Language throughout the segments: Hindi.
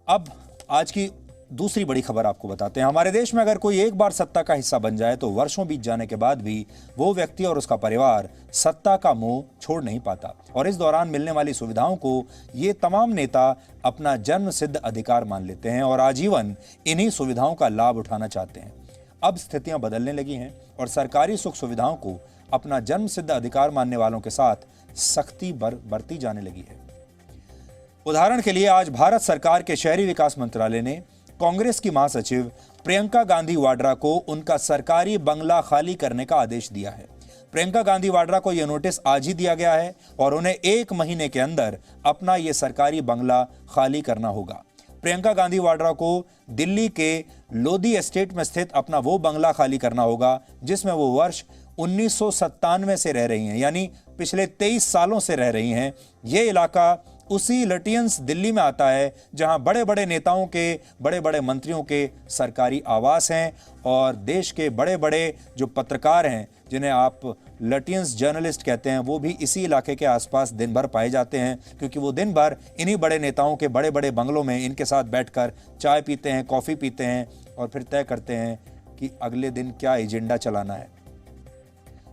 अब आज की दूसरी बड़ी खबर आपको बताते हैं। हमारे देश में अगर कोई एक बार सत्ता का हिस्सा बन जाए तो वर्षों बीत जाने के बाद भी वो व्यक्ति और उसका परिवार सत्ता का मोह छोड़ नहीं पाता और इस दौरान मिलने वाली सुविधाओं को ये तमाम नेता अपना जन्म सिद्ध अधिकार मान लेते हैं और आजीवन इन्हीं सुविधाओं का लाभ उठाना चाहते हैं। अब स्थितियां बदलने लगी हैं और सरकारी सुख सुविधाओं को अपना जन्म सिद्ध अधिकार मानने वालों के साथ सख्ती बरती जाने लगी है। उदाहरण के लिए आज भारत सरकार के शहरी विकास मंत्रालय ने कांग्रेस की महासचिव प्रियंका गांधी वाड्रा को उनका सरकारी बंगला खाली करने का आदेश दिया है। प्रियंका गांधी वाड्रा को यह नोटिस आज ही दिया गया है और उन्हें 1 महीने के अंदर अपना यह सरकारी बंगला खाली करना होगा। प्रियंका गांधी वाड्रा को दिल्ली के लोधी एस्टेट में स्थित अपना वो बंगला खाली करना होगा जिसमें वो वर्ष 1997 से रह रही हैं, यानी पिछले 23 सालों से रह रही हैं। ये इलाका उसी लटियंस दिल्ली में आता है जहां बड़े बड़े नेताओं के, बड़े बड़े मंत्रियों के सरकारी आवास हैं और देश के बड़े बड़े जो पत्रकार हैं जिन्हें आप लटियंस जर्नलिस्ट कहते हैं वो भी इसी इलाके के आसपास दिन भर पाए जाते हैं, क्योंकि वो दिन भर इन्हीं बड़े नेताओं के बड़े बड़े बंगलों में इनके साथ बैठकर चाय पीते हैं, कॉफ़ी पीते हैं और फिर तय करते हैं कि अगले दिन क्या एजेंडा चलाना है।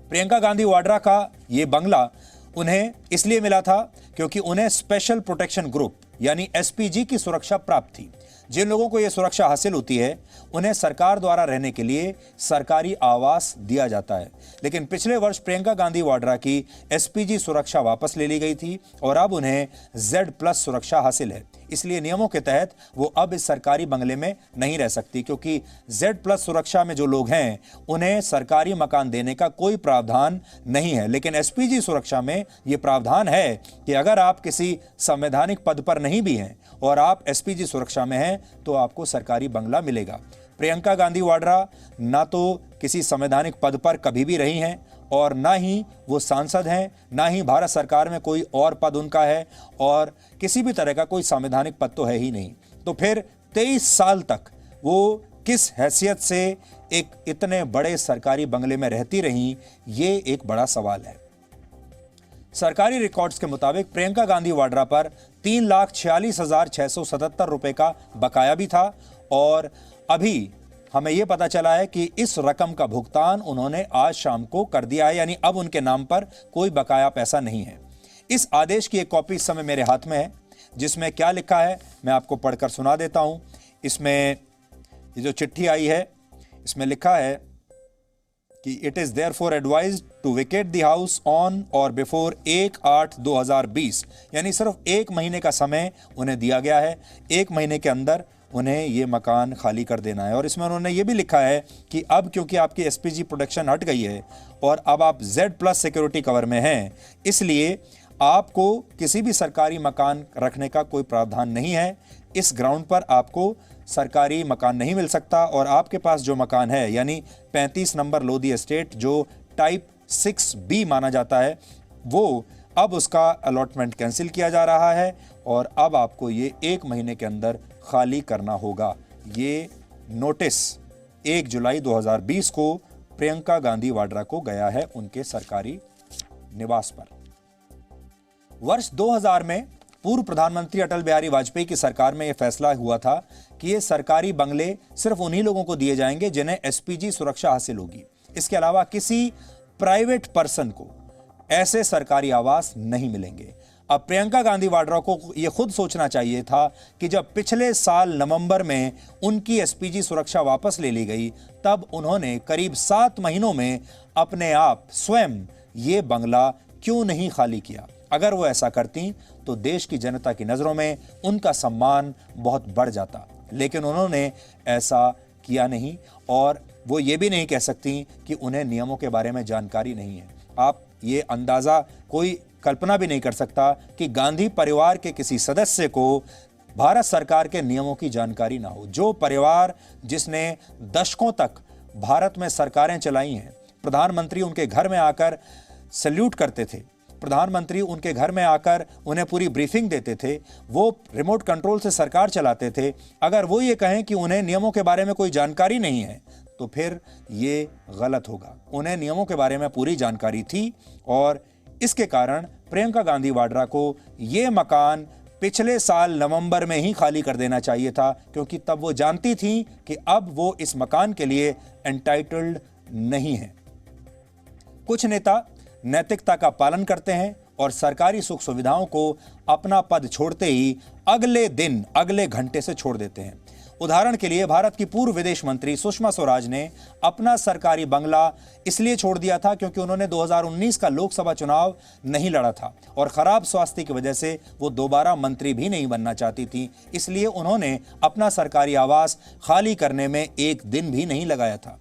प्रियंका गांधी वाड्रा का ये बंगला उन्हें इसलिए मिला था क्योंकि उन्हें स्पेशल प्रोटेक्शन ग्रुप यानी एसपीजी की सुरक्षा प्राप्त थी। जिन लोगों को यह सुरक्षा हासिल होती है उन्हें सरकार द्वारा रहने के लिए सरकारी आवास दिया जाता है। लेकिन पिछले वर्ष प्रियंका गांधी वाड्रा की एसपीजी सुरक्षा वापस ले ली गई थी और अब उन्हें Z+ सुरक्षा हासिल है। इसलिए नियमों के तहत वो अब इस सरकारी बंगले में नहीं रह सकती, क्योंकि Z+ सुरक्षा में जो लोग हैं उन्हें सरकारी मकान देने का कोई प्रावधान नहीं है। लेकिन एसपीजी सुरक्षा में ये प्रावधान है कि अगर आप किसी संवैधानिक पद पर नहीं भी हैं और आप एसपीजी सुरक्षा में हैं तो आपको सरकारी बंगला मिलेगा। प्रियंका गांधी वाड्रा ना तो किसी संवैधानिक पद पर कभी भी रही हैं और ना ही वो सांसद हैं, ना ही भारत सरकार में कोई और पद उनका है और किसी भी तरह का कोई संवैधानिक पद तो है ही नहीं। तो फिर 23 साल तक वो किस हैसियत से एक इतने बड़े सरकारी बंगले में रहती रहीं, ये एक बड़ा सवाल है। सरकारी रिकॉर्ड्स के मुताबिक प्रियंका गांधी वाड्रा पर 3,46,677 रुपए का बकाया भी था और अभी हमें यह पता चला है कि इस रकम का भुगतान उन्होंने आज शाम को कर दिया है, यानी अब उनके नाम पर कोई बकाया पैसा नहीं है। इस आदेश की एक कॉपी इस समय मेरे हाथ में है जिसमें क्या लिखा है मैं आपको पढ़कर सुना देता हूं। इसमें ये जो चिट्ठी आई है इसमें लिखा है कि it is therefore advised to vacate the house on or before 1/8/2020, यानी सिर्फ 1 महीने का समय उन्हें दिया गया है। 1 महीने के अंदर उन्हें ये मकान खाली कर देना है। और इसमें उन्होंने ये भी लिखा है कि अब क्योंकि आपकी एसपीजी प्रोटेक्शन हट गई है और अब आप Z+ सिक्योरिटी कवर में हैं, इसलिए आपको किसी भी सरकारी मकान रखने का कोई प्रावधान नहीं है। इस ग्राउंड पर आपको सरकारी मकान नहीं मिल सकता और आपके पास जो मकान है यानी 35 नंबर लोधी एस्टेट जो टाइप 6B माना जाता है, वो अब उसका अलॉटमेंट कैंसिल किया जा रहा है और अब आपको ये 1 महीने के अंदर खाली करना होगा। ये नोटिस 1 जुलाई 2020 को प्रियंका गांधी वाड्रा को गया है उनके सरकारी निवास पर। वर्ष 2000 में पूर्व प्रधानमंत्री अटल बिहारी वाजपेयी की सरकार में यह फैसला हुआ था कि ये सरकारी बंगले सिर्फ उन्हीं लोगों को दिए जाएंगे जिन्हें एसपीजी सुरक्षा हासिल होगी। इसके अलावा किसी प्राइवेट पर्सन को ऐसे सरकारी आवास नहीं मिलेंगे। अब प्रियंका गांधी वाड्रा को यह खुद सोचना चाहिए था कि जब पिछले साल नवंबर में उनकी एसपीजी सुरक्षा वापस ले ली गई तब उन्होंने करीब 7 महीनों में अपने आप स्वयं ये बंगला क्यों नहीं खाली किया। अगर वो ऐसा करती तो देश की जनता की नजरों में उनका सम्मान बहुत बढ़ जाता, लेकिन उन्होंने ऐसा किया नहीं और वो ये भी नहीं कह सकती कि उन्हें नियमों के बारे में जानकारी नहीं है। आप ये अंदाजा कोई कल्पना भी नहीं कर सकता कि गांधी परिवार के किसी सदस्य को भारत सरकार के नियमों की जानकारी ना हो। जो परिवार जिसने दशकों तक भारत में सरकारें चलाई हैं, प्रधानमंत्री उनके घर में आकर सैल्यूट करते थे, प्रधानमंत्री उनके घर में आकर उन्हें पूरी ब्रीफिंग देते थे, वो रिमोट कंट्रोल से सरकार चलाते थे, अगर वो ये कहें कि उन्हें नियमों के बारे में कोई जानकारी नहीं है तो फिर ये गलत होगा। उन्हें नियमों के बारे में पूरी जानकारी थी और इसके कारण प्रियंका गांधी वाड्रा को ये मकान पिछले साल नवंबर में ही खाली कर देना चाहिए था, क्योंकि तब वो जानती थी कि अब वो इस मकान के लिए एंटाइटल्ड नहीं है। कुछ नेता नैतिकता का पालन करते हैं और सरकारी सुख सुविधाओं को अपना पद छोड़ते ही अगले दिन, अगले घंटे से छोड़ देते हैं। उदाहरण के लिए भारत की पूर्व विदेश मंत्री सुषमा स्वराज ने अपना सरकारी बंगला इसलिए छोड़ दिया था क्योंकि उन्होंने 2019 का लोकसभा चुनाव नहीं लड़ा था और खराब स्वास्थ्य की वजह से वो दोबारा मंत्री भी नहीं बनना चाहती थी। इसलिए उन्होंने अपना सरकारी आवास खाली करने में एक दिन भी नहीं लगाया था।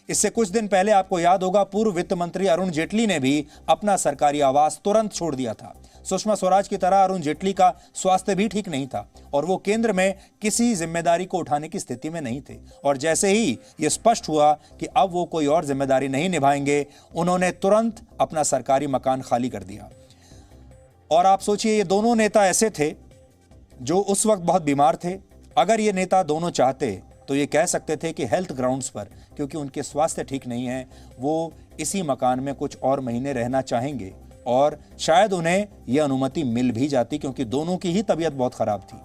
इससे कुछ दिन पहले आपको याद होगा, पूर्व वित्त मंत्री अरुण जेटली ने भी अपना सरकारी आवास तुरंत छोड़ दिया था। सुषमा स्वराज की तरह अरुण जेटली का स्वास्थ्य भी ठीक नहीं था और वो केंद्र में किसी जिम्मेदारी को उठाने की स्थिति में नहीं थे। और जैसे ही ये स्पष्ट हुआ कि अब वो कोई और जिम्मेदारी नहीं निभाएंगे, उन्होंने तुरंत अपना सरकारी मकान खाली कर दिया। और आप सोचिए, ये दोनों नेता ऐसे थे जो उस वक्त बहुत बीमार थे। अगर ये नेता दोनों चाहते तो ये कह सकते थे कि हेल्थ ग्राउंड्स पर, क्योंकि उनके स्वास्थ्य ठीक नहीं है, वो इसी मकान में कुछ और महीने रहना चाहेंगे और शायद उन्हें यह अनुमति मिल भी जाती, क्योंकि दोनों की ही तबीयत बहुत खराब थी।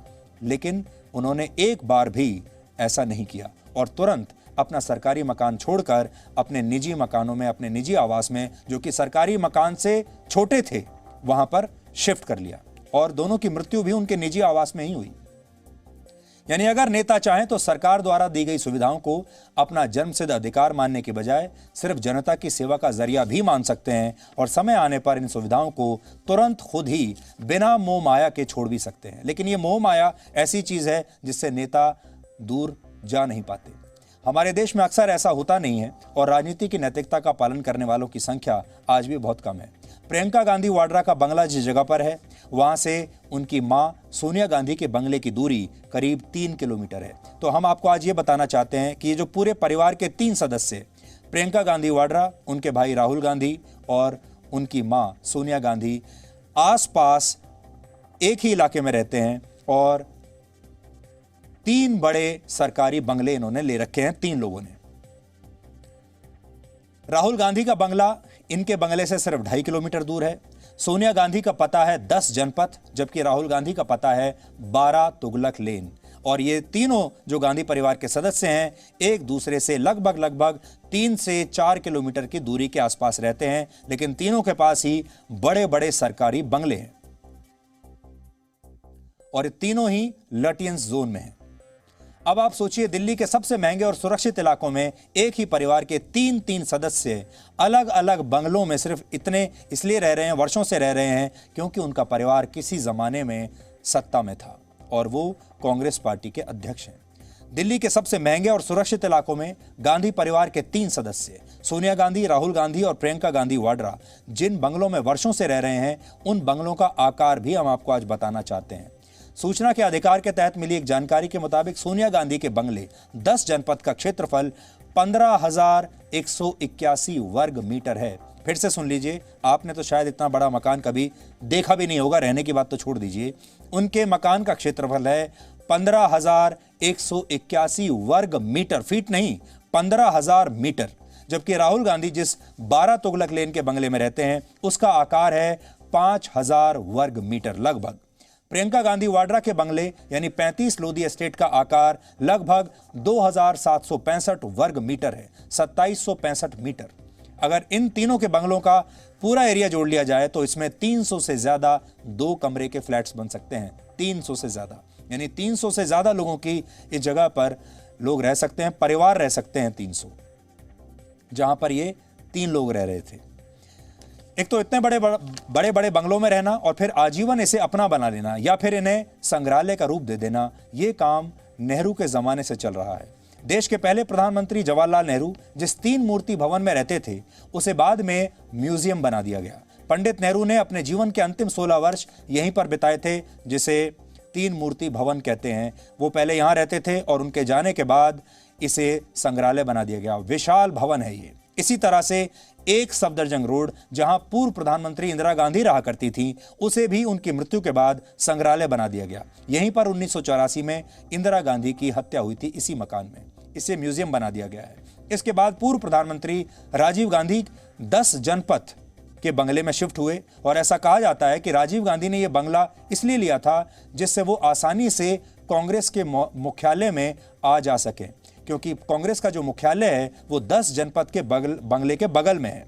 लेकिन उन्होंने एक बार भी ऐसा नहीं किया और तुरंत अपना सरकारी मकान छोड़कर अपने निजी मकानों में, अपने निजी आवास में, जो कि सरकारी मकान से छोटे थे, वहां पर शिफ्ट कर लिया। और दोनों की मृत्यु भी उनके निजी आवास में ही हुई। यानी अगर नेता चाहें तो सरकार द्वारा दी गई सुविधाओं को अपना जन्मसिद्ध अधिकार मानने के बजाय सिर्फ जनता की सेवा का जरिया भी मान सकते हैं और समय आने पर इन सुविधाओं को तुरंत खुद ही बिना मोह माया के छोड़ भी सकते हैं। लेकिन ये मोह माया ऐसी चीज है जिससे नेता दूर जा नहीं पाते। हमारे देश में अक्सर ऐसा होता नहीं है और राजनीति की नैतिकता का पालन करने वालों की संख्या आज भी बहुत कम है। प्रियंका गांधी वाड्रा का बंगला जिस जगह पर है, वहां से उनकी मां सोनिया गांधी के बंगले की दूरी करीब 3 किलोमीटर है। तो हम आपको आज ये बताना चाहते हैं कि ये जो पूरे परिवार के 3 सदस्य, प्रियंका गांधी वाड्रा, उनके भाई राहुल गांधी और उनकी मां सोनिया गांधी, आसपास एक ही इलाके में रहते हैं और 3 बड़े सरकारी बंगले इन्होंने ले रखे हैं, 3 लोगों ने। राहुल गांधी का बंगला इनके बंगले से सिर्फ 2.5 किलोमीटर दूर है। सोनिया गांधी का पता है 10 जनपथ, जबकि राहुल गांधी का पता है 12 तुगलक लेन। और ये तीनों जो गांधी परिवार के सदस्य हैं, एक दूसरे से लगभग 3 से 4 किलोमीटर की दूरी के आसपास रहते हैं, लेकिन तीनों के पास ही बड़े बड़े सरकारी बंगले हैं और ये तीनों ही लटियंस जोन में हैं। अब आप सोचिए, दिल्ली के सबसे महंगे और सुरक्षित इलाकों में एक ही परिवार के 3 सदस्य अलग अलग बंगलों में सिर्फ इतने इसलिए रह रहे हैं, वर्षों से रह रहे हैं, क्योंकि उनका परिवार किसी जमाने में सत्ता में था और वो कांग्रेस पार्टी के अध्यक्ष हैं। दिल्ली के सबसे महंगे और सुरक्षित इलाकों में गांधी परिवार के 3 सदस्य, सोनिया गांधी, राहुल गांधी और प्रियंका गांधी वाड्रा, जिन बंगलों में वर्षों से रह रहे हैं, उन बंगलों का आकार भी हम आपको आज बताना चाहते हैं। सूचना के अधिकार के तहत मिली एक जानकारी के मुताबिक सोनिया गांधी के बंगले 10 जनपद का क्षेत्रफल 15,181 वर्ग मीटर है। फिर से सुन लीजिए, आपने तो शायद इतना बड़ा मकान कभी देखा भी नहीं होगा, रहने की बात तो छोड़ दीजिए। उनके मकान का क्षेत्रफल है 15,181 वर्ग मीटर, फीट नहीं, 15,000 मीटर। जबकि राहुल गांधी जिस 12 तुगलक लेन के बंगले में रहते हैं, उसका आकार है 5,000 वर्ग मीटर लगभग। प्रियंका गांधी वाड्रा के बंगले यानी 35 लोधी एस्टेट का आकार लगभग 2,765 वर्ग मीटर है, 2,765 मीटर। अगर इन तीनों के बंगलों का पूरा एरिया जोड़ लिया जाए तो इसमें 300 से ज्यादा 2 कमरे के फ्लैट्स बन सकते हैं। 300 से ज्यादा, यानी 300 से ज्यादा लोगों की इस जगह पर लोग रह सकते हैं, परिवार रह सकते हैं 300, जहां पर ये 3 लोग रह रहे थे। एक तो इतने बड़े बंगलों में रहना और फिर आजीवन इसे अपना बना लेना या फिर इन्हें संग्रहालय का रूप दे देना, यह काम नेहरू के जमाने से चल रहा है। देश के पहले प्रधानमंत्री जवाहरलाल नेहरू जिस 3 मूर्ति भवन में रहते थे, उसे बाद में म्यूजियम बना दिया गया। पंडित नेहरू ने अपने जीवन के अंतिम 16 वर्ष यहीं पर बिताए थे, जिसे 3 मूर्ति भवन कहते हैं। वो पहले यहां रहते थे और उनके जाने के बाद इसे संग्रहालय बना दिया गया। विशाल भवन है ये। इसी तरह से एक सफदरजंग रोड, जहां पूर्व प्रधानमंत्री इंदिरा गांधी रहा करती थी, उसे भी उनकी मृत्यु के बाद संग्रहालय बना दिया गया। यहीं पर 1984 में इंदिरा गांधी की हत्या हुई थी, इसी मकान में। इसे म्यूजियम बना दिया गया है। इसके बाद पूर्व प्रधानमंत्री राजीव गांधी 10 जनपथ के बंगले में शिफ्ट हुए और ऐसा कहा जाता है कि राजीव गांधी ने यह बंगला इसलिए लिया था जिससे वो आसानी से कांग्रेस के मुख्यालय में आ जा सके, क्योंकि कांग्रेस का जो मुख्यालय है वो 10 जनपद के बंगले के बगल में है।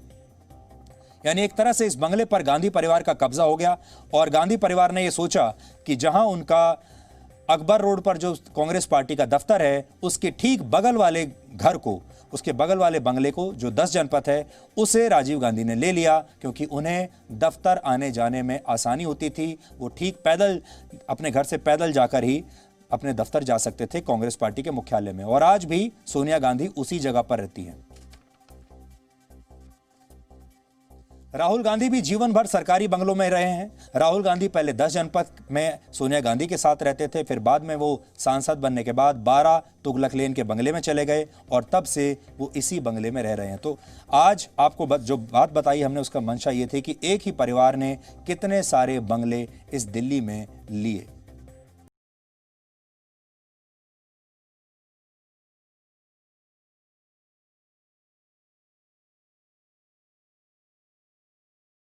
यानी एक तरह से इस बंगले पर गांधी परिवार का कब्जा हो गया और गांधी परिवार ने यह सोचा कि जहां उनका अकबर रोड पर जो कांग्रेस पार्टी का दफ्तर है उसके ठीक बगल वाले घर को, उसके बगल वाले बंगले को जो 10 जनपद है उसे राजीव गांधी ने ले लिया, क्योंकि उन्हें दफ्तर आने जाने में आसानी होती थी। वो ठीक पैदल अपने घर से पैदल जाकर ही अपने दफ्तर जा सकते थे कांग्रेस पार्टी के मुख्यालय में। और आज भी सोनिया गांधी उसी जगह पर रहती हैं। राहुल गांधी भी जीवन भर सरकारी बंगलों में रहे हैं। राहुल गांधी पहले 10 जनपद में सोनिया गांधी के साथ रहते थे, फिर बाद में वो सांसद बनने के बाद 12 तुगलक लेन के बंगले में चले गए और तब से वो इसी बंगले में रह रहे हैं। तो आज आपको जो बात बताई हमने उसका मंशा ये थी कि एक ही परिवार ने कितने सारे बंगले इस दिल्ली में लिए।